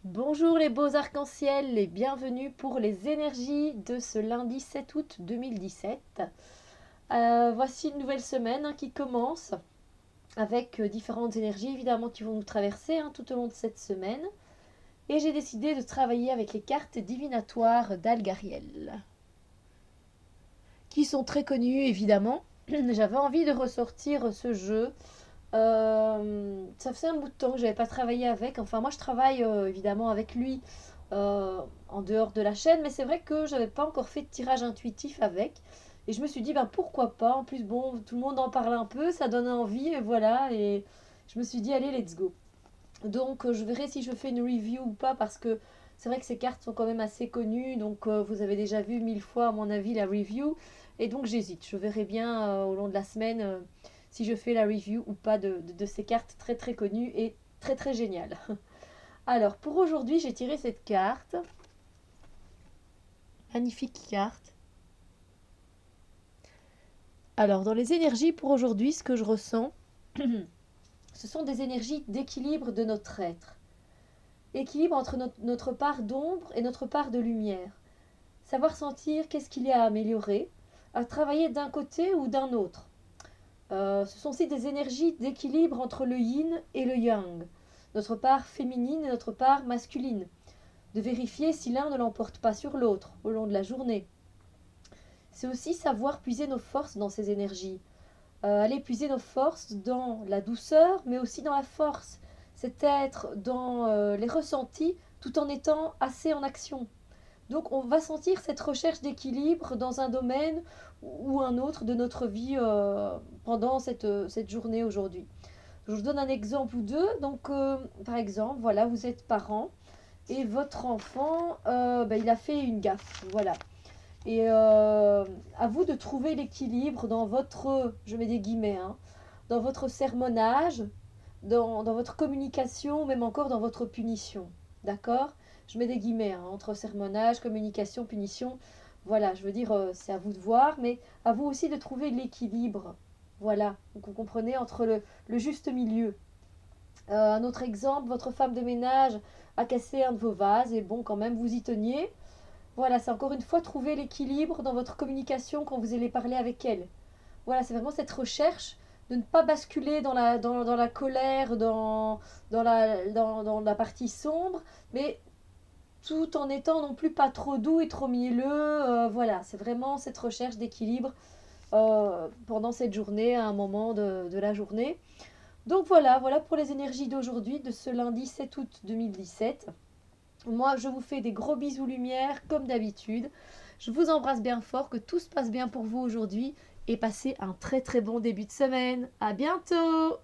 Bonjour les beaux arcs-en-ciel et bienvenue pour les énergies de ce lundi 7 août 2017. Voici une nouvelle semaine qui commence avec différentes énergies évidemment qui vont nous traverser tout au long de cette semaine. Et j'ai décidé de travailler avec les cartes divinatoires d'Algariel, qui sont très connues évidemment. J'avais envie de ressortir ce jeu. Ça faisait un bout de temps que je n'avais pas travaillé avec. Enfin, moi, je travaille évidemment avec lui en dehors de la chaîne, mais c'est vrai que je n'avais pas encore fait de tirage intuitif avec. Et je me suis dit, ben pourquoi pas. En plus, bon, tout le monde en parle un peu, ça donne envie, et voilà. Et je me suis dit, allez, let's go. Donc, je verrai si je fais une review ou pas, parce que c'est vrai que ces cartes sont quand même assez connues. Donc, vous avez déjà vu 1000 fois, à mon avis, la review. Et donc, j'hésite. Je verrai bien au long de la semaine si je fais la review ou pas de ces cartes très très connues et très très géniales. Alors, pour aujourd'hui, j'ai tiré cette carte. Magnifique carte. Alors, dans les énergies pour aujourd'hui, ce que je ressens, ce sont des énergies d'équilibre de notre être. Équilibre entre notre part d'ombre et notre part de lumière. Savoir sentir qu'est-ce qu'il y a à améliorer, à travailler d'un côté ou d'un autre. Ce sont aussi des énergies d'équilibre entre le yin et le yang, notre part féminine et notre part masculine, de vérifier si l'un ne l'emporte pas sur l'autre au long de la journée. C'est aussi savoir puiser nos forces dans ces énergies, aller puiser nos forces dans la douceur, mais aussi dans la force. C'est être dans les ressentis tout en étant assez en action. Donc on va sentir cette recherche d'équilibre dans un domaine ou un autre de notre vie pendant cette journée aujourd'hui. Je vous donne un exemple ou deux. Donc par exemple, voilà, vous êtes parent et votre enfant, il a fait une gaffe. Voilà. Et à vous de trouver l'équilibre dans votre, je mets des guillemets, dans votre sermonnage, dans votre communication, même encore dans votre punition. D'accord? Je mets des guillemets entre sermonnage, communication, punition. Voilà, je veux dire, c'est à vous de voir, mais à vous aussi de trouver l'équilibre. Voilà, donc vous comprenez, entre le juste milieu. Un autre exemple, votre femme de ménage a cassé un de vos vases et bon, quand même, vous y teniez. Voilà, c'est encore une fois trouver l'équilibre dans votre communication quand vous allez parler avec elle. Voilà, c'est vraiment cette recherche de ne pas basculer dans la colère, dans la partie sombre, mais tout en étant non plus pas trop doux et trop mielleux. Voilà, c'est vraiment cette recherche d'équilibre pendant cette journée, à un moment de la journée. Donc voilà pour les énergies d'aujourd'hui, de ce lundi 7 août 2017. Moi, je vous fais des gros bisous lumière, comme d'habitude. Je vous embrasse bien fort, que tout se passe bien pour vous aujourd'hui et passez un très très bon début de semaine. À bientôt!